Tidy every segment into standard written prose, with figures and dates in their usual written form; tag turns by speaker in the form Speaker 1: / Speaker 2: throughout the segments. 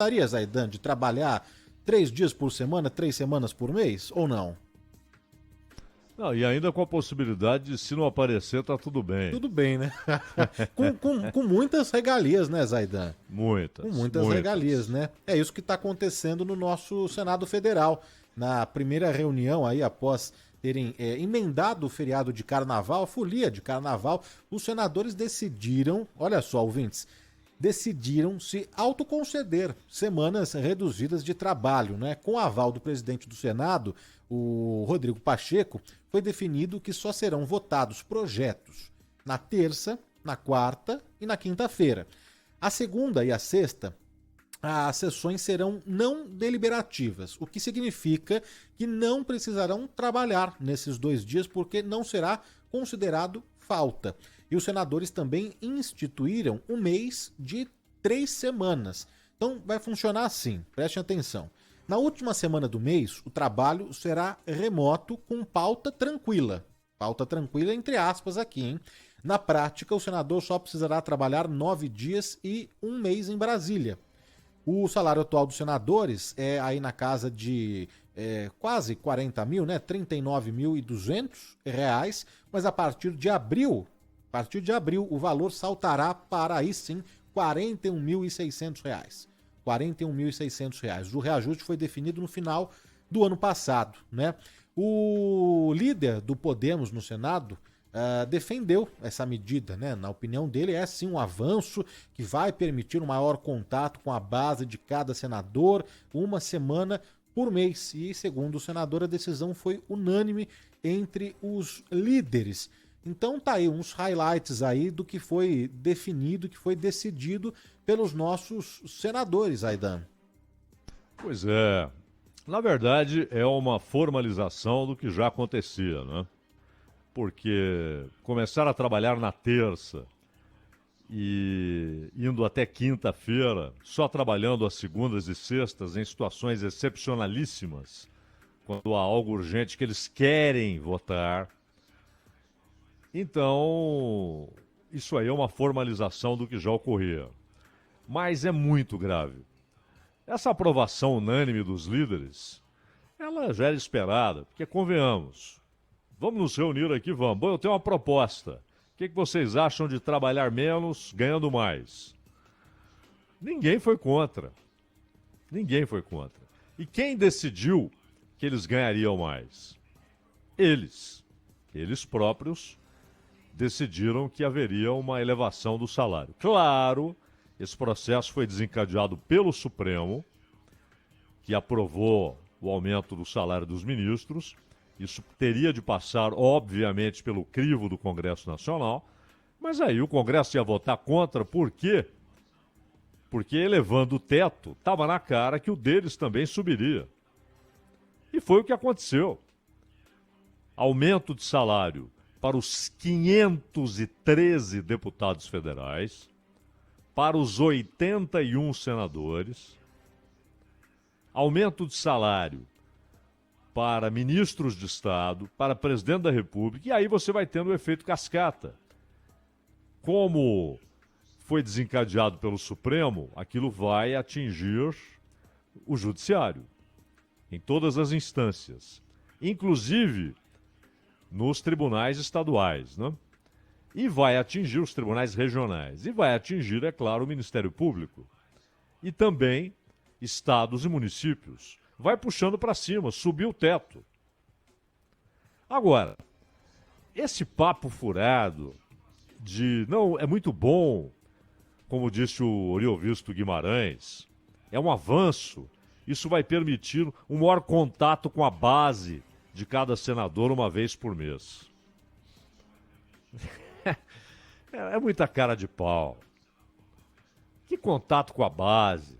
Speaker 1: Gostaria, Zaidan, de trabalhar 3 dias por semana, 3 semanas por mês, ou não?
Speaker 2: Não, e ainda com a possibilidade de, se não aparecer, tá tudo bem.
Speaker 1: Tudo bem, né? Com muitas regalias, né, Zaidan? Com
Speaker 2: Muitas,
Speaker 1: muitas regalias,
Speaker 2: muitas.
Speaker 1: né? É isso que está acontecendo no nosso Senado Federal. Na primeira reunião aí, após terem emendado o feriado de carnaval, a folia de carnaval, os senadores decidiram, olha só, ouvintes, decidiram se autoconceder semanas reduzidas de trabalho, né? Com o aval do presidente do Senado, o Rodrigo Pacheco, foi definido que só serão votados projetos na terça, na quarta e na quinta-feira. A segunda e a sexta, as sessões serão não deliberativas, o que significa que não precisarão trabalhar nesses 2 dias, porque não será considerado falta. E os senadores também instituíram um mês de 3 semanas. Então vai funcionar assim, preste atenção. Na última semana do mês, o trabalho será remoto com pauta tranquila. Pauta tranquila entre aspas aqui, hein? Na prática, o senador só precisará trabalhar 9 dias e um mês em Brasília. O salário atual dos senadores é aí na casa de quase 40 mil, né? R$ 39.200, mas a partir de abril, o valor saltará para aí sim R$ 41.600. R$ 41.600. O reajuste foi definido no final do ano passado, né? O líder do Podemos no Senado defendeu essa medida, né? Na opinião dele, é sim um avanço que vai permitir um maior contato com a base de cada senador, uma semana por mês. E, segundo o senador, a decisão foi unânime entre os líderes. Então tá aí uns highlights aí do que foi definido, que foi decidido pelos nossos senadores, Aidan.
Speaker 2: Pois é. Na verdade, é uma formalização do que já acontecia, né? Porque começar a trabalhar na terça e indo até quinta-feira, só trabalhando às segundas e sextas em situações excepcionalíssimas, quando há algo urgente que eles querem votar. Então, isso aí é uma formalização do que já ocorria. Mas é muito grave. Essa aprovação unânime dos líderes, ela já era esperada, porque convenhamos. Vamos nos reunir aqui, vamos. Bom, eu tenho uma proposta. O que vocês acham de trabalhar menos, ganhando mais? Ninguém foi contra. Ninguém foi contra. E quem decidiu que eles ganhariam mais? Eles. Eles próprios decidiram que haveria uma elevação do salário. Claro, esse processo foi desencadeado pelo Supremo, que aprovou o aumento do salário dos ministros. Isso teria de passar, obviamente, pelo crivo do Congresso Nacional, mas aí o Congresso ia votar contra, por quê? Porque elevando o teto, estava na cara que o deles também subiria. E foi o que aconteceu. Aumento de salário para os 513 deputados federais, para os 81 senadores, aumento de salário para ministros de Estado, para presidente da República, e aí você vai tendo o efeito cascata. Como foi desencadeado pelo Supremo, aquilo vai atingir o Judiciário, em todas as instâncias, inclusive nos tribunais estaduais, né? E vai atingir os tribunais regionais, e vai atingir, é claro, o Ministério Público, e também estados e municípios. Vai puxando para cima, subiu o teto. Agora, esse papo furado de, não, é muito bom, como disse o Oriovisto Guimarães, é um avanço, isso vai permitir um maior contato com a base de cada senador uma vez por mês. É muita cara de pau. Que contato com a base?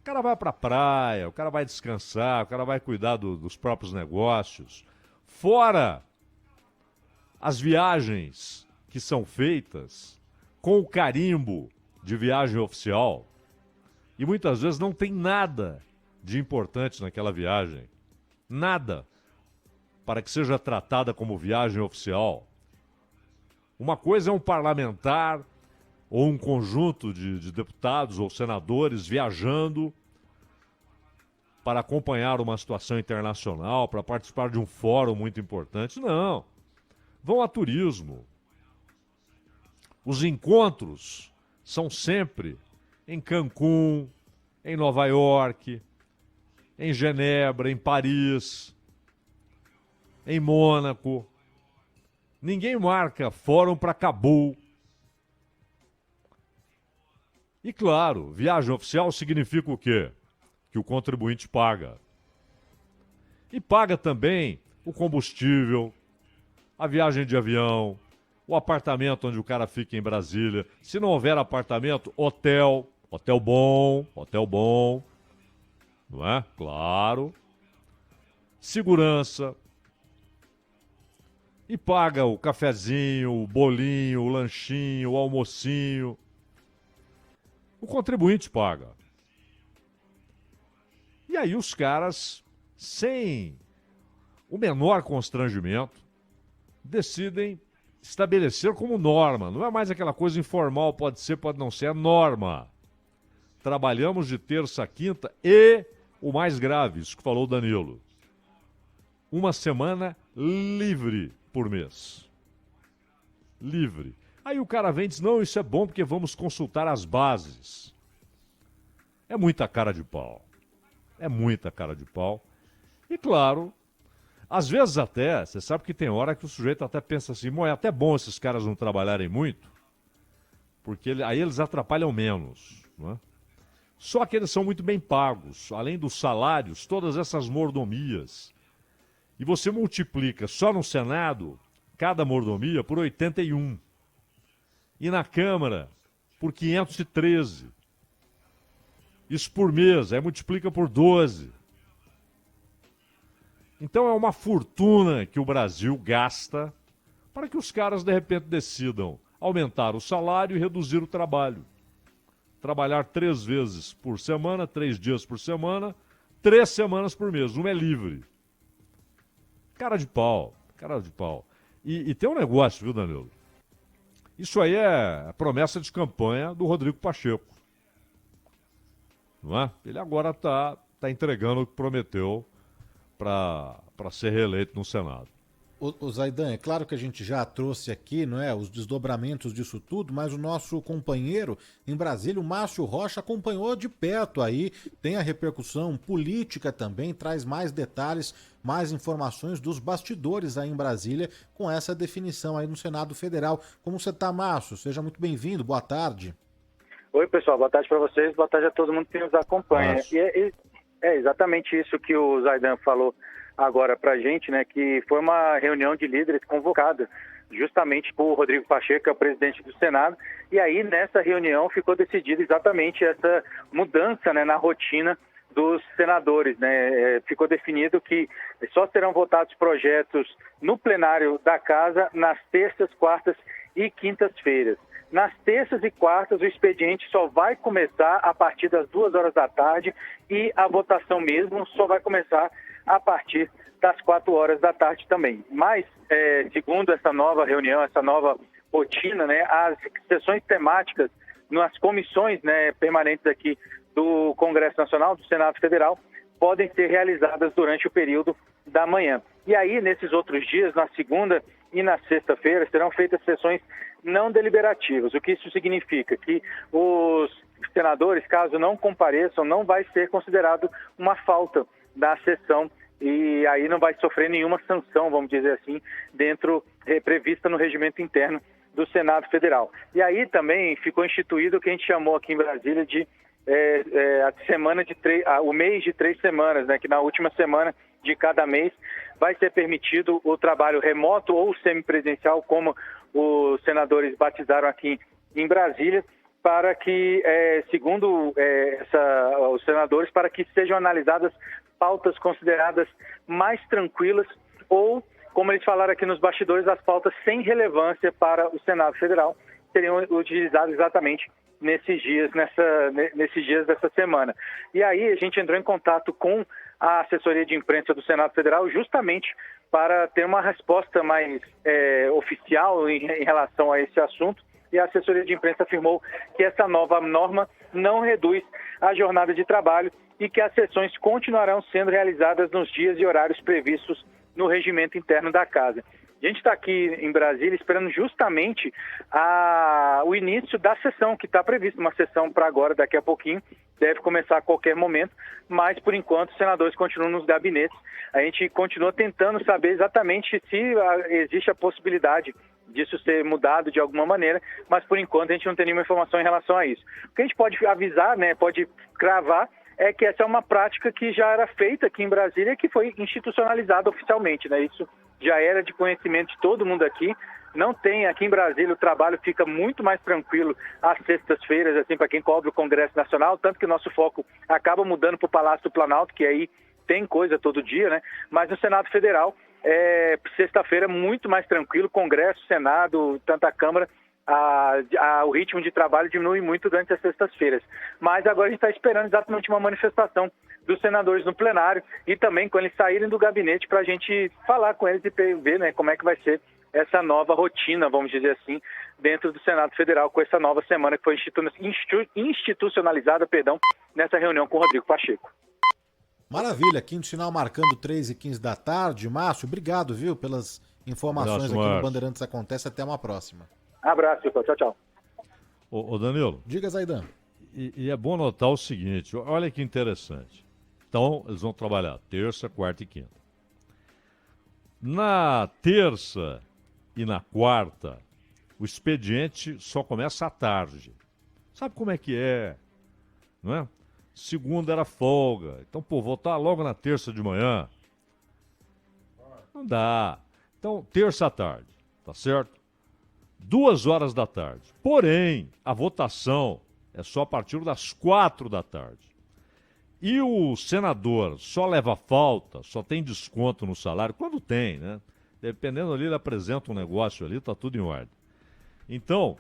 Speaker 2: O cara vai pra praia, o cara vai descansar, o cara vai cuidar dos próprios negócios. Fora as viagens que são feitas com o carimbo de viagem oficial. E muitas vezes não tem nada de importante naquela viagem. Nada para que seja tratada como viagem oficial. Uma coisa é um parlamentar ou um conjunto de deputados ou senadores viajando para acompanhar uma situação internacional, para participar de um fórum muito importante. Não. Vão a turismo. Os encontros são sempre em Cancún, em Nova York, em Genebra, em Paris, em Mônaco. Ninguém marca fórum para Cabul. E claro, viagem oficial significa o quê? Que o contribuinte paga. E paga também o combustível, a viagem de avião, o apartamento onde o cara fica em Brasília. Se não houver apartamento, hotel bom, não é? Claro. Segurança. E paga o cafezinho, o bolinho, o lanchinho, o almocinho. O contribuinte paga. E aí os caras, sem o menor constrangimento, decidem estabelecer como norma. Não é mais aquela coisa informal, pode ser, pode não ser, é norma. Trabalhamos de terça a quinta e, o mais grave, isso que falou o Danilo, uma semana livre por mês. Livre. Aí o cara vem e diz, não, isso é bom porque vamos consultar as bases. É muita cara de pau. É muita cara de pau. E claro, às vezes até, você sabe que tem hora que o sujeito até pensa assim, é até bom esses caras não trabalharem muito, porque aí eles atrapalham menos, não é? Só que eles são muito bem pagos, além dos salários, todas essas mordomias. E você multiplica só no Senado, cada mordomia por 81. E na Câmara, por 513. Isso por mês, aí multiplica por 12. Então é uma fortuna que o Brasil gasta para que os caras, de repente, decidam aumentar o salário e reduzir o trabalho. Trabalhar 3 vezes por semana, 3 dias por semana, 3 semanas por mês. Uma é livre. Cara de pau, cara de pau. E tem um negócio, viu, Danilo? Isso aí é a promessa de campanha do Rodrigo Pacheco. Não é? Ele agora está entregando o que prometeu para ser reeleito no Senado.
Speaker 1: O Zaidan, é claro que a gente já trouxe aqui, não é, os desdobramentos disso tudo, mas o nosso companheiro em Brasília, o Márcio Rocha, acompanhou de perto aí, tem a repercussão política também, traz mais detalhes, mais informações dos bastidores aí em Brasília com essa definição aí no Senado Federal. Como você está, Márcio? Seja muito bem-vindo, boa tarde.
Speaker 3: Oi, pessoal, boa tarde para vocês, boa tarde a todo mundo que nos acompanha. E é exatamente isso que o Zaidan falou agora para a gente, né, que foi uma reunião de líderes convocada justamente por Rodrigo Pacheco, que é o presidente do Senado, e aí nessa reunião ficou decidida exatamente essa mudança, né, na rotina dos senadores, né? Ficou definido que só serão votados projetos no plenário da Casa nas terças, quartas e quintas-feiras. Nas terças e quartas, o expediente só vai começar a partir das 2 horas da tarde e a votação mesmo só vai começar a partir das 4 horas da tarde também. Mas, segundo essa nova reunião, essa nova rotina, né, as sessões temáticas nas comissões, né, permanentes aqui do Congresso Nacional, do Senado Federal, podem ser realizadas durante o período da manhã. E aí, nesses outros dias, na segunda e na sexta-feira, serão feitas sessões não deliberativas. O que isso significa? Que os senadores, caso não compareçam, não vai ser considerado uma falta da sessão e aí não vai sofrer nenhuma sanção, vamos dizer assim, prevista no regimento interno do Senado Federal. E aí também ficou instituído o que a gente chamou aqui em Brasília de o mês de 3 semanas, né, que na última semana de cada mês vai ser permitido o trabalho remoto ou semipresencial, como os senadores batizaram aqui em Brasília, para que, segundo os senadores, para que sejam analisadas pautas consideradas mais tranquilas ou, como eles falaram aqui nos bastidores, as pautas sem relevância para o Senado Federal seriam utilizadas exatamente nesses dias dessa semana. E aí a gente entrou em contato com a assessoria de imprensa do Senado Federal justamente para ter uma resposta mais oficial em relação a esse assunto, e a assessoria de imprensa afirmou que essa nova norma não reduz a jornada de trabalho e que as sessões continuarão sendo realizadas nos dias e horários previstos no regimento interno da casa. A gente está aqui em Brasília esperando justamente o início da sessão que está prevista, uma sessão para agora, daqui a pouquinho, deve começar a qualquer momento, mas por enquanto os senadores continuam nos gabinetes. A gente continua tentando saber exatamente se existe a possibilidade disso ser mudado de alguma maneira, mas por enquanto a gente não tem nenhuma informação em relação a isso. O que a gente pode avisar, né, pode cravar, é que essa é uma prática que já era feita aqui em Brasília e que foi institucionalizada oficialmente, né? Isso já era de conhecimento de todo mundo aqui. Não tem, aqui em Brasília o trabalho fica muito mais tranquilo às sextas-feiras, assim, para quem cobre o Congresso Nacional, tanto que o nosso foco acaba mudando para o Palácio do Planalto, que aí tem coisa todo dia, né? Mas no Senado Federal, sexta-feira muito mais tranquilo, Congresso, Senado, tanto a Câmara, o ritmo de trabalho diminui muito durante as sextas-feiras. Mas agora a gente está esperando exatamente uma manifestação dos senadores no plenário e também quando eles saírem do gabinete para a gente falar com eles e ver, né, como é que vai ser essa nova rotina, vamos dizer assim, dentro do Senado Federal com essa nova semana que foi institucionalizada, nessa reunião com o Rodrigo Pacheco.
Speaker 1: Maravilha, quinto sinal marcando 3h15 da tarde. Márcio, obrigado, viu, pelas informações aqui no Bandeirantes Acontece. Até uma próxima.
Speaker 3: Abraço, pessoal. Tchau, tchau.
Speaker 2: Ô Danilo.
Speaker 1: Diga, Zaidan.
Speaker 2: E é bom notar o seguinte, olha que interessante. Então, eles vão trabalhar terça, quarta e quinta. Na terça e na quarta, o expediente só começa à tarde. Sabe como é que é? Não é? Segunda era folga. Então, voltar logo na terça de manhã. Não dá. Então, terça à tarde, tá certo? 2h da tarde. Porém, a votação é só a partir das 4 da tarde. E o senador só leva falta, só tem desconto no salário, quando tem, né? Dependendo ali, ele apresenta um negócio ali, tá tudo em ordem. Então,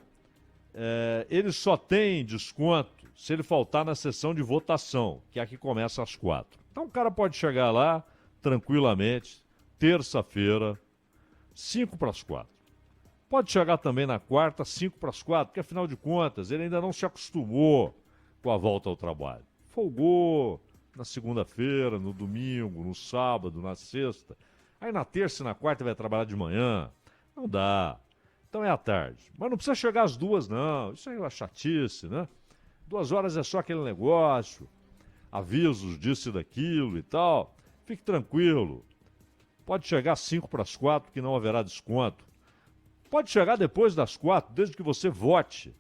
Speaker 2: ele só tem desconto se ele faltar na sessão de votação, que é a que começa às 4. Então o cara pode chegar lá, tranquilamente, terça-feira, 5:45. Pode chegar também na quarta, 5:45, porque afinal de contas, ele ainda não se acostumou com a volta ao trabalho. Folgou na segunda-feira, no domingo, no sábado, na sexta. Aí na terça e na quarta vai trabalhar de manhã. Não dá. Então é à tarde. Mas não precisa chegar às 2, não. Isso aí é uma chatice, né? 2h é só aquele negócio. Avisos disso e daquilo e tal. Fique tranquilo. Pode chegar às 5:45, que não haverá desconto. Pode chegar depois das 4, desde que você vote.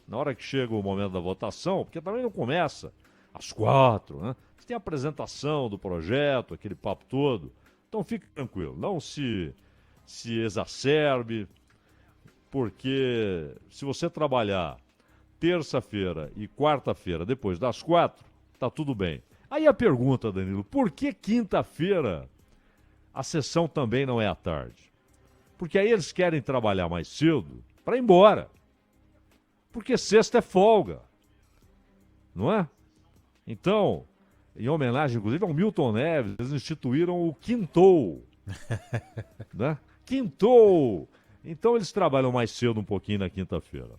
Speaker 2: Na hora que chega o momento da votação, porque também não começa às 4, né? Você tem a apresentação do projeto, aquele papo todo. Então fique tranquilo, não se exacerbe, porque se você trabalhar terça-feira e quarta-feira depois das 4, tá tudo bem. Aí a pergunta, Danilo, por que quinta-feira a sessão também não é à tarde? Porque aí eles querem trabalhar mais cedo para ir embora. Porque sexta é folga. Não é? Então, em homenagem, inclusive, ao Milton Neves, eles instituíram o quintou. Né? Quintou! Então eles trabalham mais cedo um pouquinho na quinta-feira.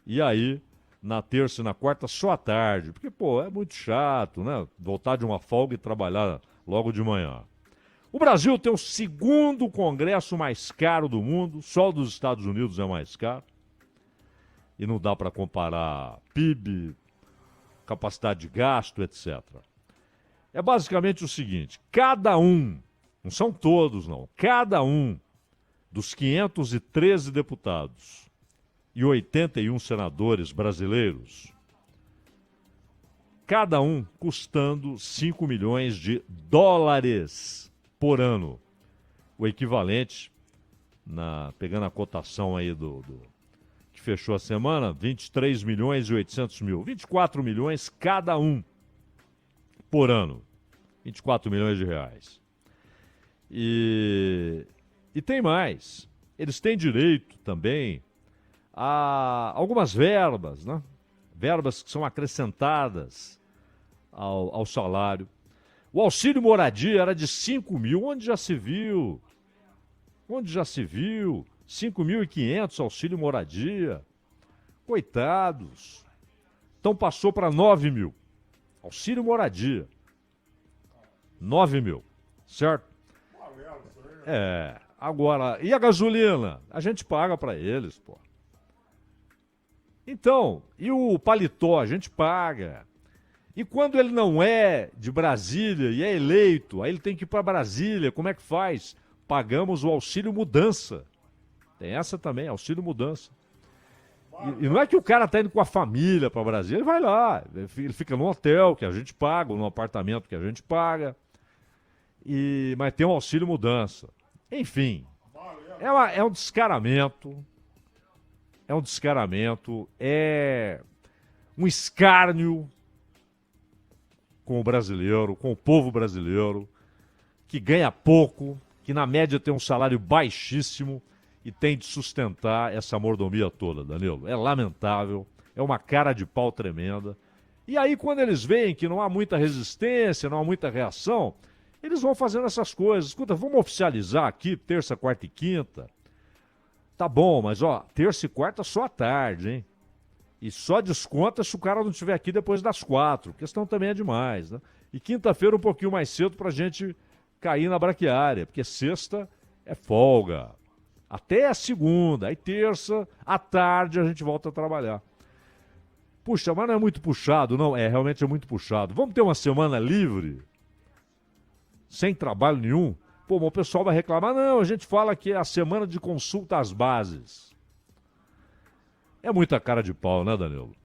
Speaker 2: E aí, na terça e na quarta, só à tarde. Porque, é muito chato, né? Voltar de uma folga e trabalhar logo de manhã. O Brasil tem o segundo congresso mais caro do mundo, só o dos Estados Unidos é mais caro. E não dá para comparar PIB, capacidade de gasto, etc. É basicamente o seguinte, cada um, não são todos não, cada um dos 513 deputados e 81 senadores brasileiros, cada um custando 5 milhões de dólares por ano. O equivalente, pegando a cotação aí que fechou a semana, 23 milhões e 800 mil. 24 milhões cada um por ano. 24 milhões de reais. E tem mais. Eles têm direito também a algumas verbas, né? Verbas que são acrescentadas ao salário. O auxílio moradia era de 5 mil. Onde já se viu? 5.500 auxílio moradia. Coitados. Então passou para 9 mil. Auxílio moradia. 9 mil. Certo? Agora, e a gasolina? A gente paga para eles, pô. Então, e o paletó? A gente paga. E quando ele não é de Brasília e é eleito, aí ele tem que ir para Brasília, como é que faz? Pagamos o auxílio mudança. Tem essa também, auxílio mudança. E não é que o cara tá indo com a família para Brasília, ele vai lá, ele fica num hotel que a gente paga, ou num apartamento que a gente paga, mas tem um auxílio mudança. Enfim, é um descaramento, é um escárnio com o brasileiro, com o povo brasileiro, que ganha pouco, que na média tem um salário baixíssimo e tem de sustentar essa mordomia toda, Danilo. É lamentável, é uma cara de pau tremenda. E aí, quando eles veem que não há muita resistência, não há muita reação, eles vão fazendo essas coisas. Escuta, vamos oficializar aqui terça, quarta e quinta. Tá bom, mas ó, terça e quarta só à tarde, hein? E só desconta se o cara não estiver aqui depois das 4. A questão também é demais, né? E quinta-feira um pouquinho mais cedo pra gente cair na braquiária, porque sexta é folga. Até a segunda, aí terça, à tarde a gente volta a trabalhar. Puxa, mas não é muito puxado, não? Realmente é muito puxado. Vamos ter uma semana livre? Sem trabalho nenhum? Pô, mas o pessoal vai reclamar. Não, a gente fala que é a semana de consulta às bases. É muita cara de pau, né, Danilo?